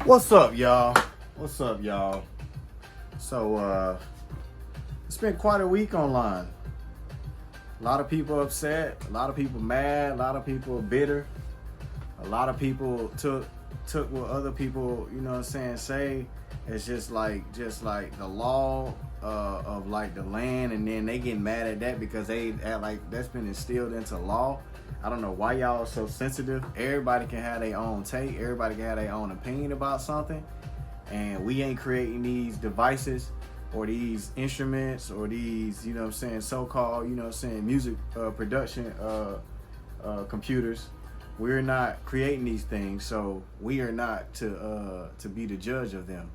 What's up, y'all? What's up, y'all? So, it's been quite a week online. A lot of people upset, a lot of people mad, a lot of people bitter. A lot of people took what other people, you know what I'm saying, say. It's just like the law of like the land, and then they get mad at that because they act like that's been instilled into law. I don't know why y'all are so sensitive. Everybody can have their own take. Everybody can have their own opinion about something. And we ain't creating these devices or these instruments or these, you know what I'm saying, so-called, you know what I'm saying, music production computers. We're not creating these things, so we are not to be the judge of them.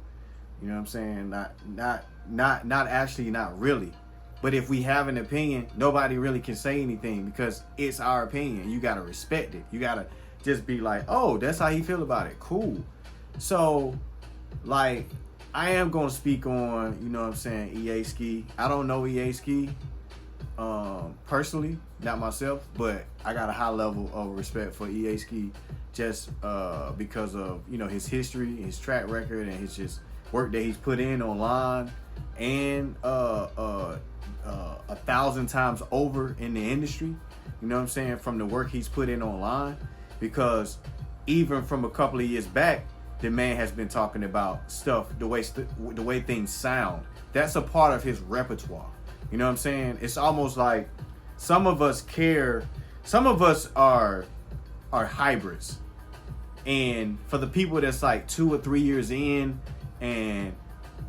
You know what I'm saying? Not really. But if we have an opinion, nobody really can say anything because it's our opinion. You gotta respect it. You gotta just be like, oh, that's how you feel about it. Cool. So, like, I am gonna speak on, you know what I'm saying, EA Ski. I don't know EA Ski personally, not myself, but I got a high level of respect for EA Ski just because of, you know, his history, his track record, and his just work that he's put in online and 1,000 times over in the industry. You know what I'm saying? From the work he's put in online, because even from a couple of years back, the man has been talking about stuff, the way things sound. That's a part of his repertoire. You know what I'm saying? It's almost like some of us care. Some of us are hybrids. And for the people that's like 2 or 3 years in and,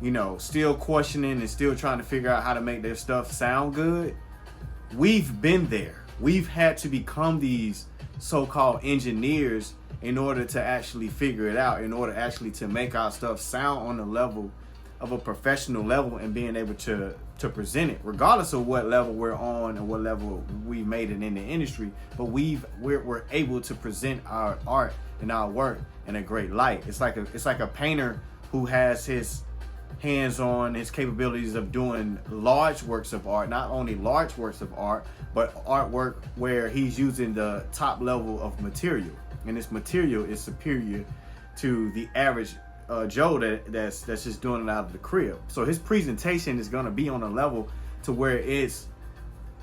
you know, still questioning and still trying to figure out how to make their stuff sound good, we've been there. We've had to become these so-called engineers in order to actually figure it out, in order actually to make our stuff sound on the level of a professional level and being able to present it, regardless of what level we're on and what level we made it in the industry. But we're able to present our art and our work in a great light. It's like a painter who has his hands on his capabilities of doing large works of art, not only large works of art, but artwork where he's using the top level of material, and this material is superior to the average Joe that's just doing it out of the crib. So his presentation is going to be on a level to where it's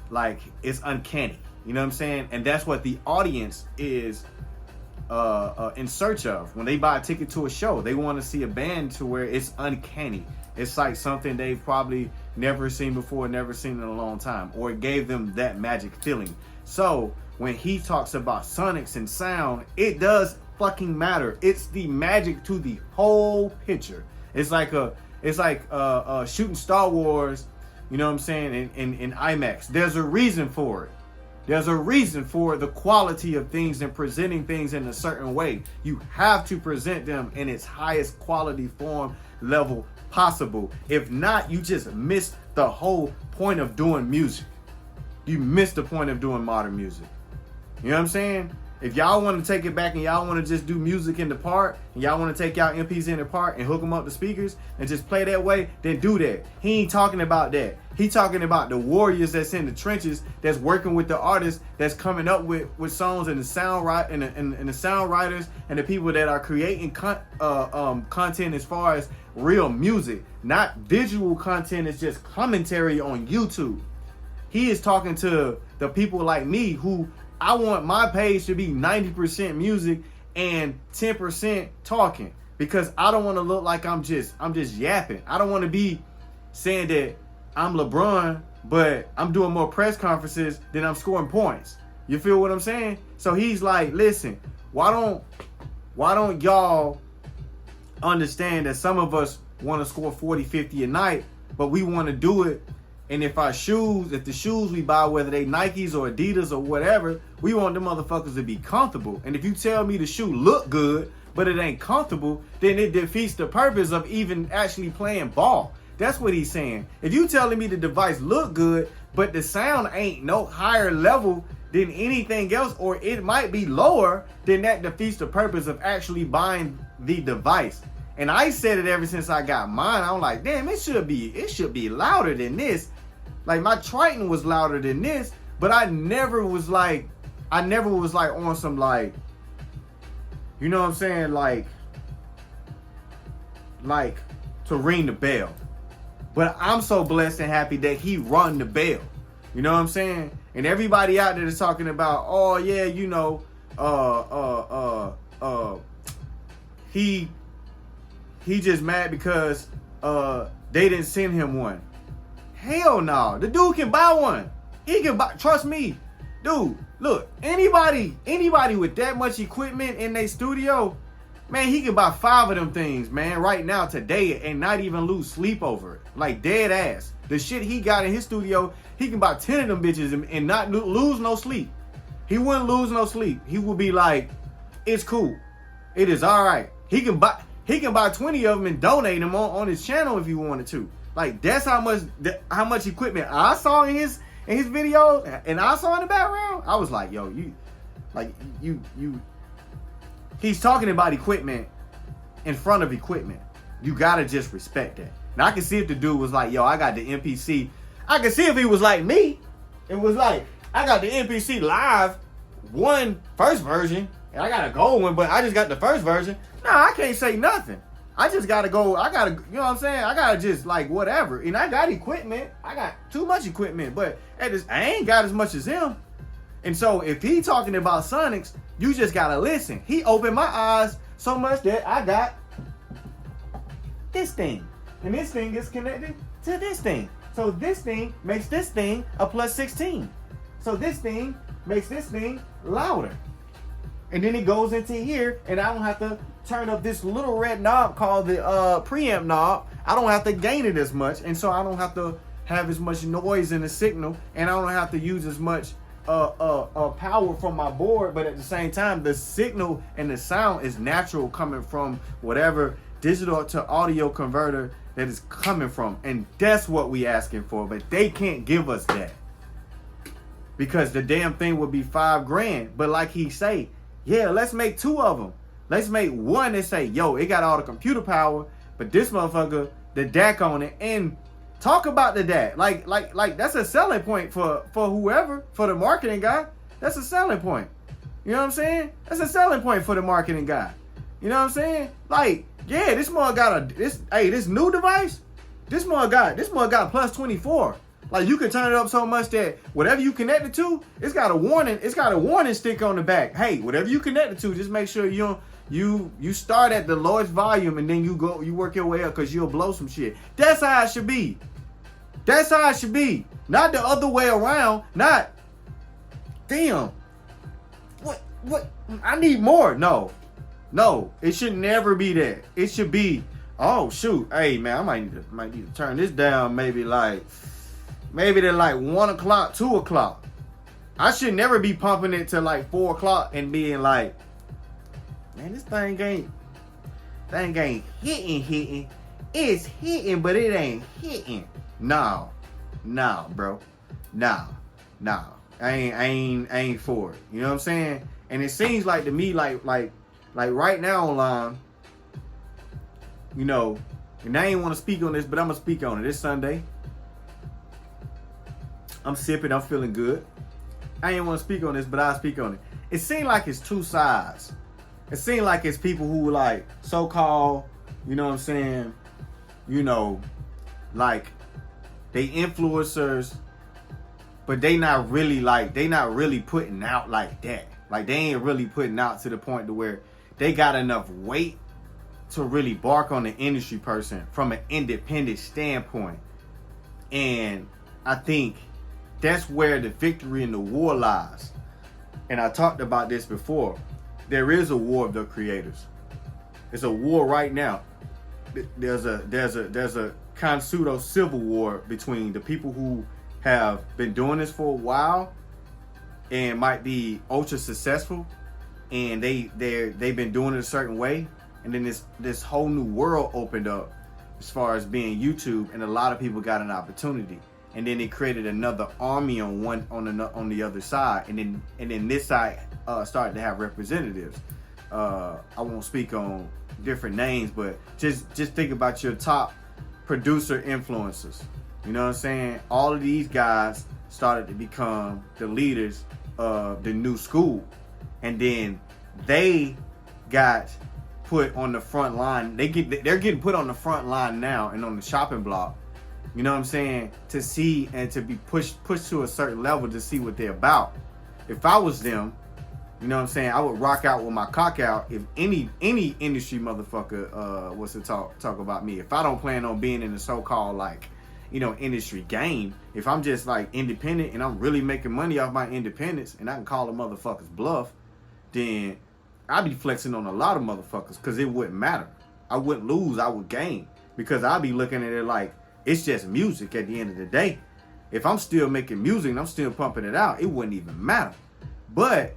like it's uncanny. You know what I'm saying? And that's what the audience is in search of. When they buy a ticket to a show, they want to see a band to where it's uncanny. It's like something they've probably never seen before, never seen in a long time, or it gave them that magic feeling. So when he talks about sonics and sound, it does fucking matter. It's the magic to the whole picture. It's like shooting Star Wars, you know what I'm saying, in IMAX. There's a reason for it. There's a reason for the quality of things and presenting things in a certain way. You have to present them in its highest quality form level possible. If not, you just miss the whole point of doing music. You miss the point of doing modern music. You know what I'm saying? If y'all want to take it back and y'all want to just do music in the park, and y'all want to take y'all MPs in the park and hook them up to speakers and just play that way, then do that. He ain't talking about that. He talking about the warriors that's in the trenches, that's working with the artists, that's coming up with songs, and the the sound writers and the people that are creating content as far as real music, not visual content. It's just commentary on YouTube. He is talking to the people like me who I want my page to be 90% music and 10% talking, because I don't want to look like I'm just yapping. I don't want to be saying that I'm LeBron, but I'm doing more press conferences than I'm scoring points. You feel what I'm saying? So he's like, listen, why don't y'all understand that some of us want to score 40, 50 a night, but we want to do it. And if the shoes we buy, whether they Nikes or Adidas or whatever, we want them motherfuckers to be comfortable. And if you tell me the shoe look good, but it ain't comfortable, then it defeats the purpose of even actually playing ball. That's what he's saying. If you telling me the device look good, but the sound ain't no higher level than anything else, or it might be lower, then that defeats the purpose of actually buying the device. And I said it ever since I got mine. I'm like, damn, it should be louder than this. Like, my Triton was louder than this, but I never was like on some, like, you know what I'm saying, like like to ring the bell. But I'm so blessed and happy that he rung the bell. You know what I'm saying? And everybody out there is talking about, oh yeah, you know, he just mad because they didn't send him one. Hell no. The dude can buy one. He can buy, trust me. Dude, look, anybody with that much equipment in their studio, man, he can buy 5 of them things, man, right now, today, and not even lose sleep over it. Like, dead ass. The shit he got in his studio, he can buy 10 of them bitches and not lose no sleep. He wouldn't lose no sleep. He would be like, it's cool. It is all right. He can buy 20 of them and donate them on his channel if he wanted to. Like, that's how much equipment I saw in his videos, and I saw in the background. I was like, yo, he's talking about equipment in front of equipment. You gotta just respect that. Now I can see if the dude was like, yo, I got the MPC. I can see if he was like me. It was like, I got the MPC Live first version, and I got a gold one, but I just got the first version. Nah, I can't say nothing. I just gotta go, you know what I'm saying? I gotta just like whatever. And I got equipment. I got too much equipment, but I ain't got as much as him. And so if he talking about Sonics, you just gotta listen. He opened my eyes so much that I got this thing. And this thing is connected to this thing. So this thing makes this thing a plus 16. So this thing makes this thing louder. And then it goes into here, and I don't have to turn up this little red knob called the preamp knob. I don't have to gain it as much, and so I don't have to have as much noise in the signal, and I don't have to use as much power from my board. But at the same time, the signal and the sound is natural coming from whatever digital to audio converter that is coming from, and that's what we asking for. But they can't give us that because the damn thing would be $5,000. But like he say, yeah, let's make 2 of them. Let's make one that say, yo, it got all the computer power, but this motherfucker, the DAC on it, and talk about the DAC. Like that's a selling point for whoever, for the marketing guy. That's a selling point. You know what I'm saying? That's a selling point for the marketing guy. You know what I'm saying? Like, yeah, this mother got this new device. This mother got plus 24. Like, you can turn it up so much that whatever you connect it to, it's got a warning stick on the back. Hey, whatever you connect it to, just make sure you start at the lowest volume and then you work your way up, because you'll blow some shit. That's how it should be. That's how it should be. Not the other way around. Not, damn, what, I need more. No, it should never be that. It should be, oh shoot, hey man, I might need to turn this down maybe to like 1 o'clock, 2 o'clock. I should never be pumping it to like 4 o'clock and being like, man, this thing ain't hitting. It's hitting, but it ain't hitting. No, bro. No. I ain't for it. You know what I'm saying? And it seems like to me, like right now online, you know, and I ain't want to speak on this, but I'm gonna speak on it. It's Sunday. I'm sipping, I'm feeling good. I ain't want to speak on this, but I'll speak on it. It seems like it's 2 sides. It seems like it's people who like so-called, you know what I'm saying, you know, like they influencers, but they not really putting out like that. Like, they ain't really putting out to the point to where they got enough weight to really bark on the industry person from an independent standpoint. And I think that's where the victory in the war lies. And I talked about this before. There is a war of the creators. It's a war right now. There's a kind of pseudo civil war between the people who have been doing this for a while and might be ultra successful, and they've been doing it a certain way, and then this whole new world opened up as far as being YouTube, and a lot of people got an opportunity. And then they created another army on the other side, and then this side started to have representatives. I won't speak on different names, but just think about your top producer influencers. You know what I'm saying? All of these guys started to become the leaders of the new school, and then they got put on the front line. They're getting put on the front line now and on the chopping block. You know what I'm saying? To see and to be pushed to a certain level to see what they're about. If I was them, you know what I'm saying, I would rock out with my cock out if any industry motherfucker was to talk about me. If I don't plan on being in the so-called like, you know, industry game, if I'm just like independent and I'm really making money off my independence and I can call the motherfuckers bluff, then I'd be flexing on a lot of motherfuckers because it wouldn't matter. I wouldn't lose, I would gain, because I'd be looking at it like it's just music at the end of the day. If I'm still making music and I'm still pumping it out, it wouldn't even matter. But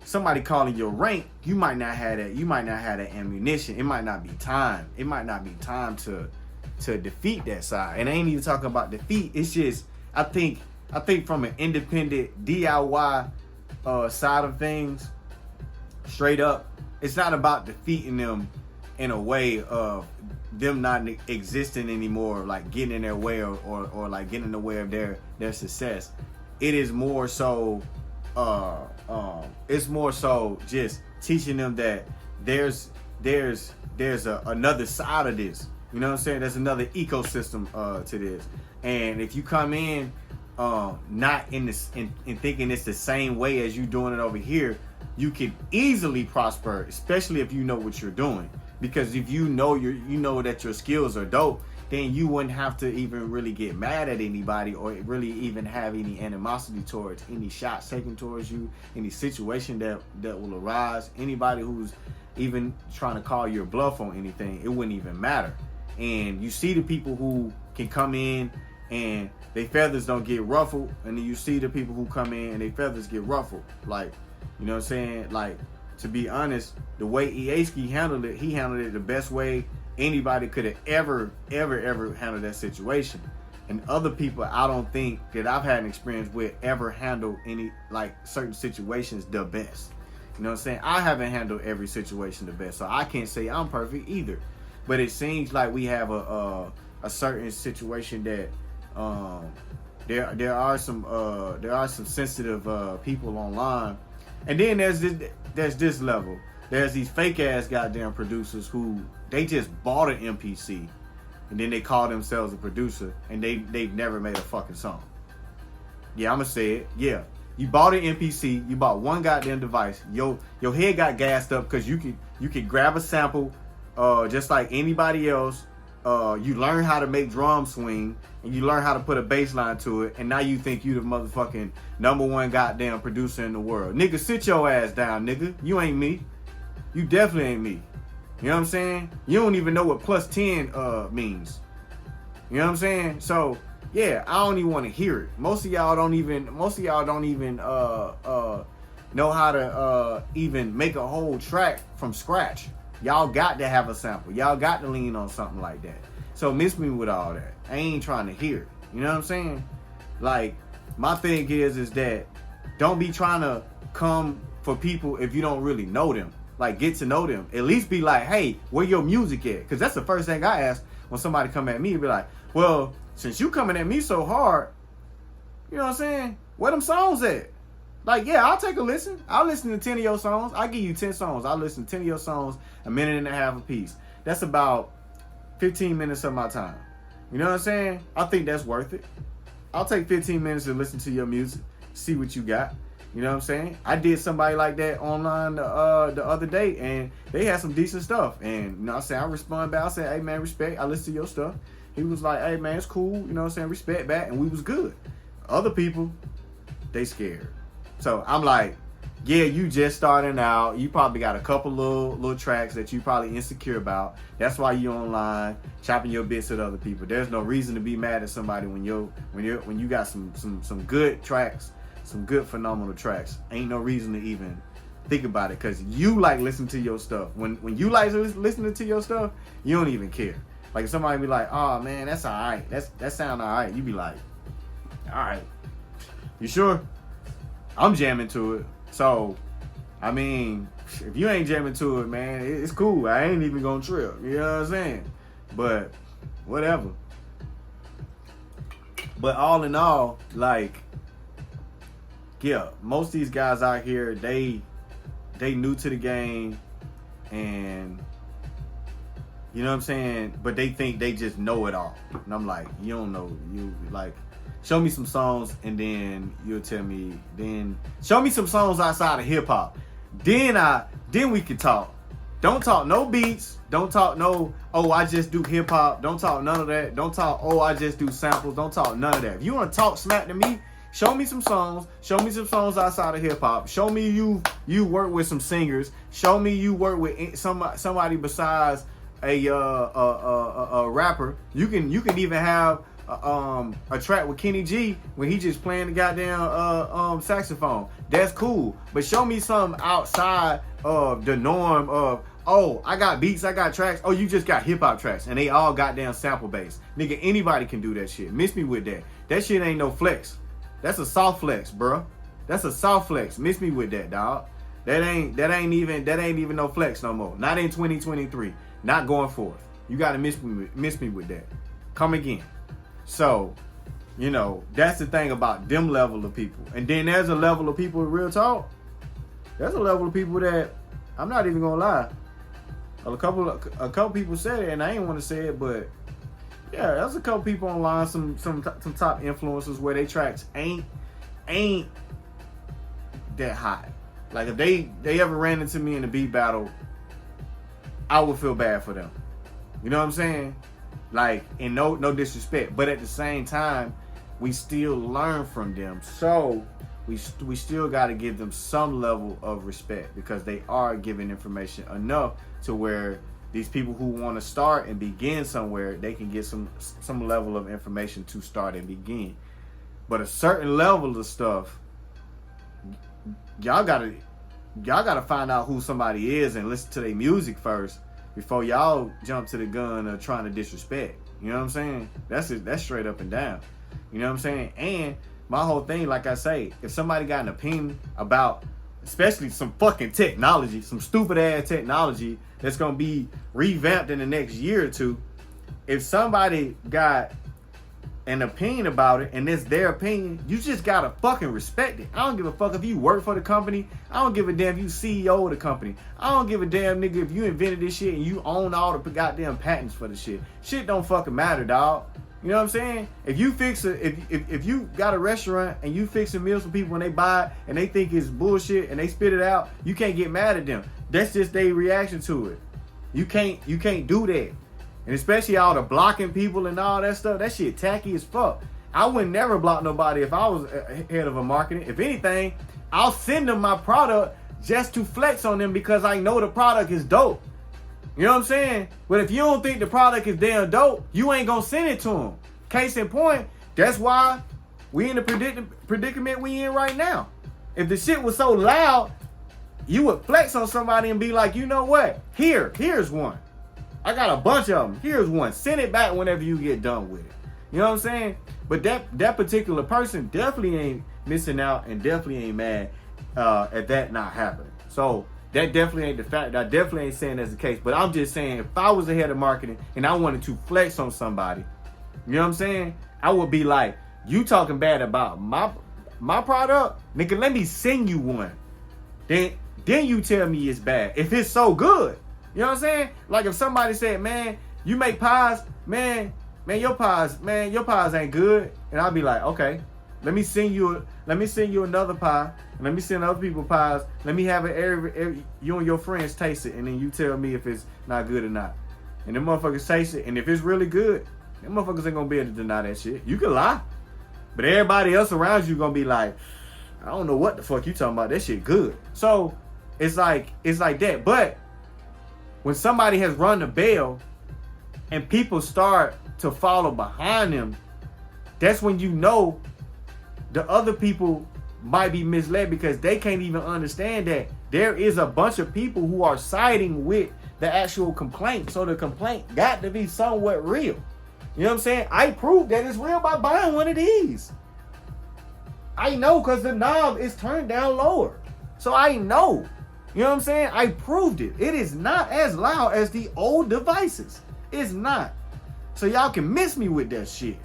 somebody calling your rank, you might not have that. You might not have that ammunition. It might not be time. It might not be time to defeat that side. And I ain't even talking about defeat. It's just I think from an independent DIY side of things, straight up, it's not about defeating them in a way of them not existing anymore, like getting in their way or like getting in the way of their success. It is more so it's more so just teaching them that there's another side of this. You know what I'm saying? There's another ecosystem to this. And if you come in not in this in thinking it's the same way as you doing it over here, you can easily prosper, especially if you know what you're doing. Because if you know that your skills are dope, then you wouldn't have to even really get mad at anybody or really even have any animosity towards any shots taken towards you, any situation that will arise, anybody who's even trying to call your bluff on anything, it wouldn't even matter. And you see the people who can come in and their feathers don't get ruffled, and then you see the people who come in and their feathers get ruffled. Like, you know what I'm saying? Like, to be honest, the way Easki handled it, he handled it the best way anybody could have ever handled that situation. And other people, I don't think that I've had an experience with ever handle any like certain situations the best. You know what I'm saying? I haven't handled every situation the best, so I can't say I'm perfect either. But it seems like we have a certain situation that there are some sensitive people online, and then there's this level. There's these fake ass goddamn producers who they just bought an MPC and then they call themselves a producer and they've never made a fucking song. Yeah, I'ma say it. Yeah. You bought an MPC, you bought one goddamn device. Your head got gassed up because you could grab a sample just like anybody else. You learn how to make drums swing and you learn how to put a bass line to it, and now you think you the motherfucking #1 goddamn producer in the world. Nigga, sit your ass down, nigga. You ain't me. You definitely ain't me. You know what I'm saying? You don't even know what +10 means. You know what I'm saying? So yeah, I don't even want to hear it. Most of y'all don't even know how to even make a whole track from scratch. Y'all got to have a sample. Y'all got to lean on something like that. So miss me with all that. I ain't trying to hear it. You know what I'm saying? Like, my thing is that don't be trying to come for people if you don't really know them. Like, get to know them. At least be like, hey, where your music at? Because that's the first thing I ask when somebody come at me. Be like, well, since you coming at me so hard, you know what I'm saying? Where them songs at? Like, yeah, I'll take a listen. I'll listen to 10 of your songs. I'll give you 10 songs. I'll listen to 10 of your songs, a minute and a half a piece. That's about 15 minutes of my time. You know what I'm saying? I think that's worth it. I'll take 15 minutes to listen to your music, see what you got. You know what I'm saying? I did somebody like that online the other day, and they had some decent stuff. And, you know what I'm saying? I respond back. I said, hey, man, respect. I listen to your stuff. He was like, hey, man, it's cool. You know what I'm saying? Respect back. And we was good. Other people, they scared. So I'm like, yeah, you just starting out. You probably got a couple little tracks that you probably insecure about. That's why you online chopping your bits at other people. There's no reason to be mad at somebody when you got some good tracks, some good phenomenal tracks. Ain't no reason to even think about it because you like listening to your stuff. When you like listening to your stuff, you don't even care. Like if somebody be like, oh man, that's all right. That sound all right. You be like, all right, you sure? I'm jamming to it. So, I mean, if you ain't jamming to it, man, it's cool. I ain't even gonna trip. You know what I'm saying? But, whatever. But all in all, like, yeah, most of these guys out here, they new to the game. and you know what I'm saying? But they think they just know it all. And I'm like, you don't know. You like, show me some songs and then you'll tell me. Then show me some songs outside of hip hop. Then we can talk. Don't talk no beats. Don't talk no, oh, I just do hip hop. Don't talk none of that. Don't talk, oh, I just do samples. Don't talk none of that. If you want to talk smack to me, show me some songs. Show me some songs outside of hip hop. Show me you work with some singers. Show me you work with somebody besides a rapper. You can even have a track with Kenny G when he just playing the goddamn saxophone. That's cool. But show me something outside of the norm of, oh, I got beats, I got tracks. Oh, you just got hip hop tracks and they all goddamn sample based. Nigga, anybody can do that shit. Miss me with that. That shit ain't no flex. That's a soft flex, bro. That's a soft flex. Miss me with that, dog. That ain't even no flex no more. Not in 2023. Not going forth. You gotta miss me with that. Come again. So, you know, that's the thing about them level of people. And then there's a level of people, real talk. There's a level of people that, I'm not even gonna lie. A couple people said it, and I ain't want to say it, but yeah, there's a couple people online, some top influencers where they tracks ain't that hot. Like if they ever ran into me in a beat battle, I would feel bad for them. You know what I'm saying? Like, and no disrespect, but at the same time, we still learn from them. So we still got to give them some level of respect because they are giving information enough to where these people who want to start and begin somewhere, they can get some level of information to start and begin. But a certain level of stuff, y'all gotta find out who somebody is and listen to their music first before y'all jump to the gun of trying to disrespect. You know what I'm saying? That's straight up and down. You know what I'm saying? And my whole thing, like I say, if somebody got an opinion about, especially some fucking technology, some stupid ass technology that's gonna be revamped in the next year or two, if somebody got an opinion about it and it's their opinion, you just gotta fucking respect it. I don't give a fuck if you work for the company. I don't give a damn if you CEO of the company. I don't give a damn, nigga, if you invented this shit and you own all the goddamn patents for the shit. Shit don't fucking matter, dog. You know what I'm saying? If you if you got a restaurant and you fixing meals for people and they buy it and they think it's bullshit and they spit it out, you can't get mad at them. That's just their reaction to it. You can't do that. And especially all the blocking people and all that stuff, that shit tacky as fuck. I would never block nobody if I was head of a marketing. If anything, I'll send them my product just to flex on them because I know the product is dope. You know what I'm saying? But if you don't think the product is damn dope, you ain't gonna send it to them. Case in point, that's why we in the predicament we in right now. If the shit was so loud, you would flex on somebody and be like, you know what? Here's one. I got a bunch of them. Here's one. Send it back whenever you get done with it. You know what I'm saying? But that particular person definitely ain't missing out and definitely ain't mad at that not happening. So that definitely ain't the fact. I definitely ain't saying that's the case. But I'm just saying, if I was the head of marketing and I wanted to flex on somebody, you know what I'm saying? I would be like, you talking bad about my product? Nigga, let me send you one. Then you tell me it's bad. If it's so good. You know what I'm saying? Like if somebody said, man, you make pies, man, your pies ain't good. And I'll be like, okay, let me send you another pie. And let me send other people pies. Let me have it every you and your friends taste it. And then you tell me if it's not good or not. And them motherfuckers taste it. And if it's really good, them motherfuckers ain't gonna be able to deny that shit. You can lie. But everybody else around you gonna be like, I don't know what the fuck you talking about. That shit good. So it's like that. But when somebody has rung the bell and people start to follow behind them, that's when you know the other people might be misled because they can't even understand that there is a bunch of people who are siding with the actual complaint. So the complaint got to be somewhat real. You know what I'm saying? I proved that it's real by buying one of these. I know because the knob is turned down lower. So I know. You know what I'm saying? I proved it. It is not as loud as the old devices. It's not. So y'all can miss me with that shit.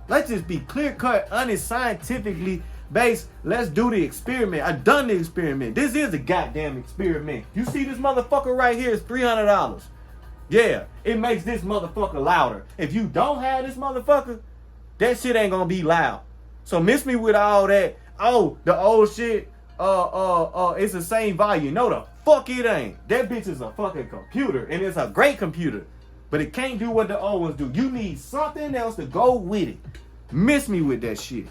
Let's just be clear cut, honest, scientifically Bass, let's do the experiment. I done the experiment. This is a goddamn experiment. You see this motherfucker right here is $300. Yeah, it makes this motherfucker louder. If you don't have this motherfucker, that shit ain't gonna be loud. So miss me with all that. Oh, the old shit, it's the same volume. No, the fuck it ain't. That bitch is a fucking computer, and it's a great computer. But it can't do what the old ones do. You need something else to go with it. Miss me with that shit.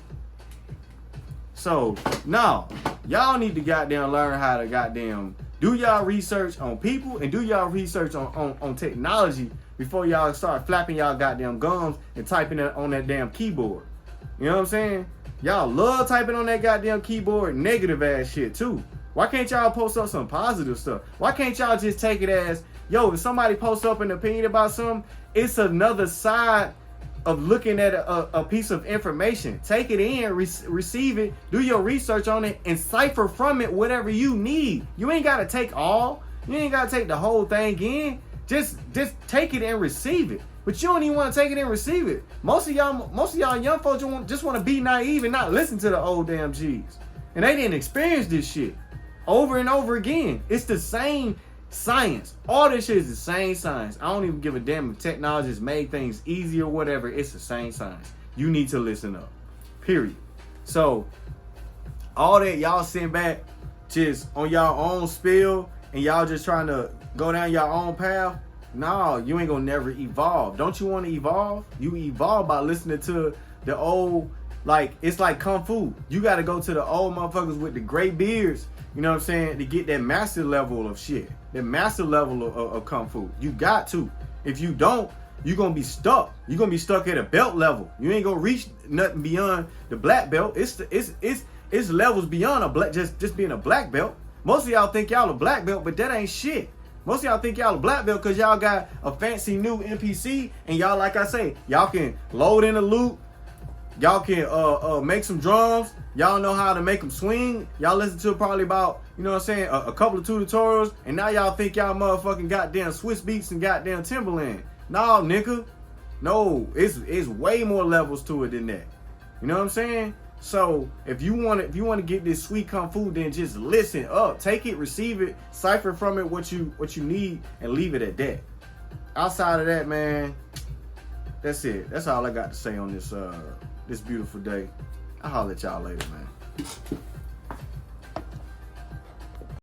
So, no. Y'all need to goddamn learn how to goddamn do y'all research on people and do y'all research on technology before y'all start flapping y'all goddamn gums and typing it on that damn keyboard. You know what I'm saying? Y'all love typing on that goddamn keyboard negative ass shit too. Why can't y'all post up some positive stuff? Why can't y'all just take it as, yo, if somebody posts up an opinion about something, it's another side of looking at a piece of information. Take it in, receive it, do your research on it, and cipher from it whatever you need. You ain't gotta take all. You ain't gotta take the whole thing in. Just take it and receive it. But you don't even want to take it and receive it. Most of y'all young folks just want to be naive and not listen to the old damn G's. And they didn't experience this shit over and over again. It's the same science. All this shit is the same science. I don't even give a damn if technology has made things easier or whatever. It's the same science. You need to listen up. Period. So, all that y'all sitting back just on y'all own spill and y'all just trying to go down your own path, no, you ain't gonna never evolve. Don't you want to evolve? You evolve by listening to the old, like, it's like Kung Fu. You got to go to the old motherfuckers with the gray beards, you know what I'm saying, to get that master level of shit. That master level of Kung Fu. You got to. If you don't, you're going to be stuck. You're going to be stuck at a belt level. You ain't going to reach nothing beyond the black belt. It's levels beyond a black, just being a black belt. Most of y'all think y'all a black belt, but that ain't shit. Most of y'all think y'all a black belt because y'all got a fancy new NPC, and y'all, like I say, y'all can load in a loop. Y'all can make some drums. Y'all know how to make them swing. Y'all listen to probably about, you know what I'm saying, a couple of tutorials, and now y'all think y'all motherfucking goddamn Swiss Beats and goddamn Timberland. No, nigga. No, it's way more levels to it than that. You know what I'm saying? So if you want to get this sweet Kung Fu, then just listen up, take it, receive it, cipher from it what you need, and leave it at that. Outside of that, man, that's it. That's all I got to say on this this beautiful day. I'll holler at y'all later, man.